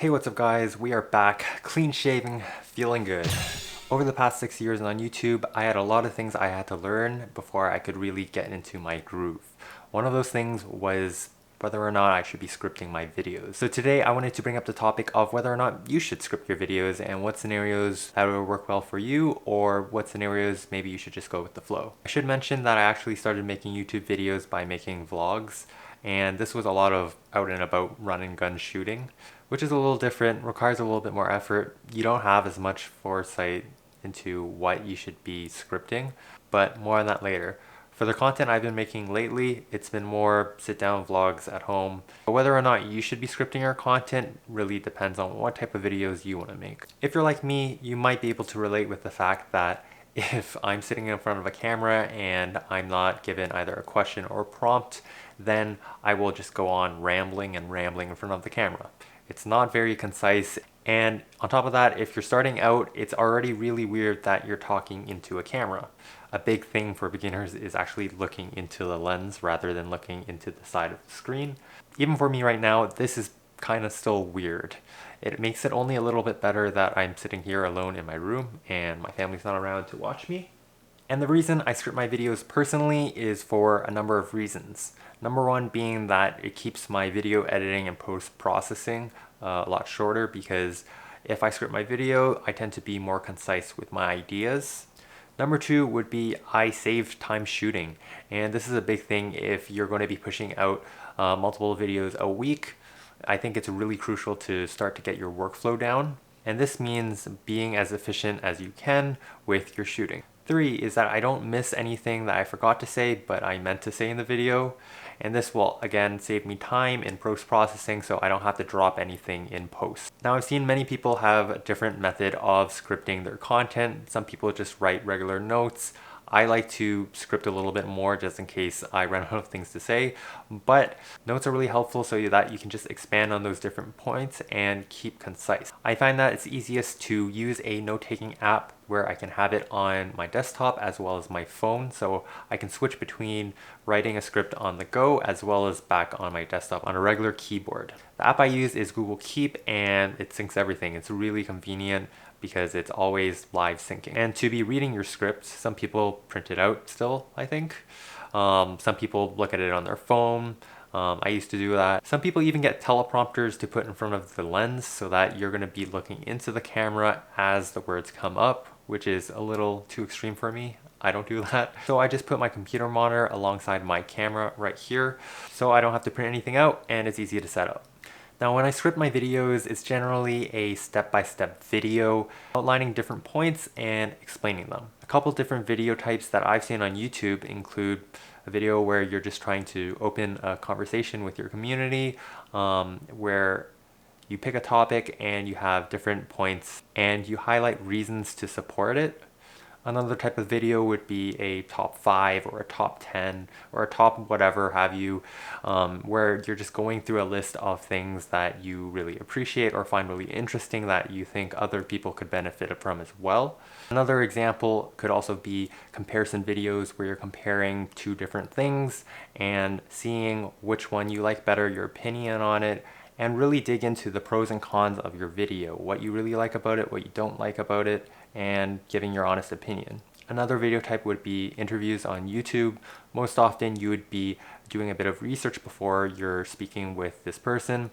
Hey, what's up guys? We are back, clean shaving, feeling good. Over the past 6 years on YouTube, I had a lot of things I had to learn before I could really get into my groove. One of those things was whether or not I should be scripting my videos. So today I wanted to bring up the topic of whether or not you should script your videos and what scenarios that would work well for you, or what scenarios maybe you should just go with the flow. I should mention that I actually started making YouTube videos by making vlogs, and this was a lot of out and about run and gun shooting, which is a little different, requires a little bit more effort. You don't have as much foresight into what you should be scripting, but more on that later. For the content I've been making lately, it's been more sit-down vlogs at home. But whether or not you should be scripting your content really depends on what type of videos you want to make. If you're like me, you might be able to relate with the fact that if I'm sitting in front of a camera and I'm not given either a question or a prompt, then I will just go on rambling and rambling in front of the camera. It's not very concise, and on top of that, if you're starting out, it's already really weird that you're talking into a camera. A big thing for beginners is actually looking into the lens rather than looking into the side of the screen. Even for me right now, this is kind of still weird. It makes it only a little bit better that I'm sitting here alone in my room and my family's not around to watch me. And the reason I script my videos personally is for a number of reasons. Number one being that it keeps my video editing and post-processing a lot shorter, because if I script my video, I tend to be more concise with my ideas. Number two would be I save time shooting, and this is a big thing if you're going to be pushing out multiple videos a week. I think it's really crucial to start to get your workflow down, and this means being as efficient as you can with your shooting. Three is that I don't miss anything that I forgot to say but I meant to say in the video, and this will again save me time in post-processing so I don't have to drop anything in post. Now, I've seen many people have a different method of scripting their content. Some people just write regular notes. I like to script a little bit more just in case I run out of things to say, but notes are really helpful so that you can just expand on those different points and keep concise. I find that it's easiest to use a note-taking app where I can have it on my desktop as well as my phone, so I can switch between writing a script on the go as well as back on my desktop on a regular keyboard. The app I use is Google Keep, and it syncs everything. It's really convenient because it's always live syncing. And to be reading your script, some people print it out still, I think. Some people look at it on their phone. I used to do that. Some people even get teleprompters to put in front of the lens so that you're going to be looking into the camera as the words come up, which is a little too extreme for me. I don't do that. So I just put my computer monitor alongside my camera right here so I don't have to print anything out, and it's easy to set up. Now, when I script my videos, it's generally a step-by-step video outlining different points and explaining them. A couple different video types that I've seen on YouTube include a video where you're just trying to open a conversation with your community, where you pick a topic and you have different points and you highlight reasons to support it. Another type of video would be a top 5 or a top 10 or a top whatever have you, where you're just going through a list of things that you really appreciate or find really interesting that you think other people could benefit from as well. Another example could also be comparison videos where you're comparing two different things and seeing which one you like better, your opinion on it, and really dig into the pros and cons of your video, what you really like about it, what you don't like about it, and giving your honest opinion. Another video type would be interviews on YouTube. Most often you would be doing a bit of research before you're speaking with this person,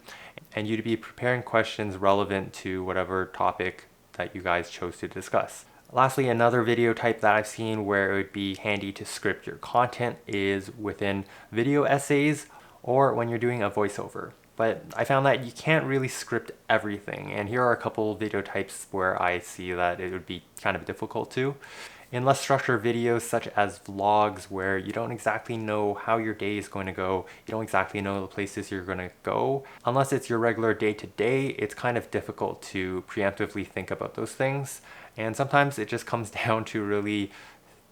and you'd be preparing questions relevant to whatever topic that you guys chose to discuss. Lastly, another video type that I've seen where it would be handy to script your content is within video essays or when you're doing a voiceover. But I found that you can't really script everything, and here are a couple video types where I see that it would be kind of difficult to. In less structured videos such as vlogs, where you don't exactly know how your day is going to go, you don't exactly know the places you're going to go, unless it's your regular day-to-day, it's kind of difficult to preemptively think about those things. And sometimes it just comes down to really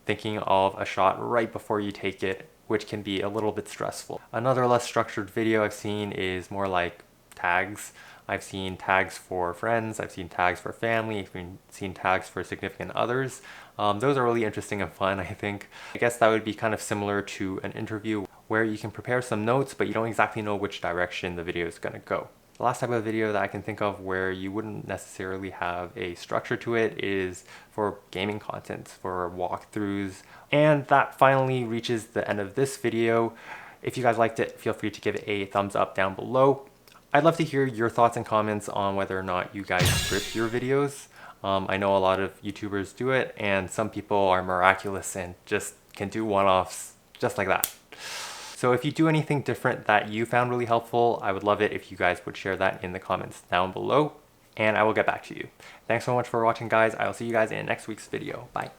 thinking of a shot right before you take it, which can be a little bit stressful. Another less structured video I've seen is more like tags. I've seen tags for friends, I've seen tags for family, I've seen tags for significant others. Those are really interesting and fun, I think. I guess that would be kind of similar to an interview where you can prepare some notes, but you don't exactly know which direction the video is going to go. The last type of video that I can think of where you wouldn't necessarily have a structure to it is for gaming content, for walkthroughs. And that finally reaches the end of this video. If you guys liked it, feel free to give it a thumbs up down below. I'd love to hear your thoughts and comments on whether or not you guys script your videos. I know a lot of YouTubers do it, and some people are miraculous and just can do one-offs just like that. So if you do anything different that you found really helpful, I would love it if you guys would share that in the comments down below, and I will get back to you. Thanks so much for watching, guys. I will see you guys in next week's video. Bye.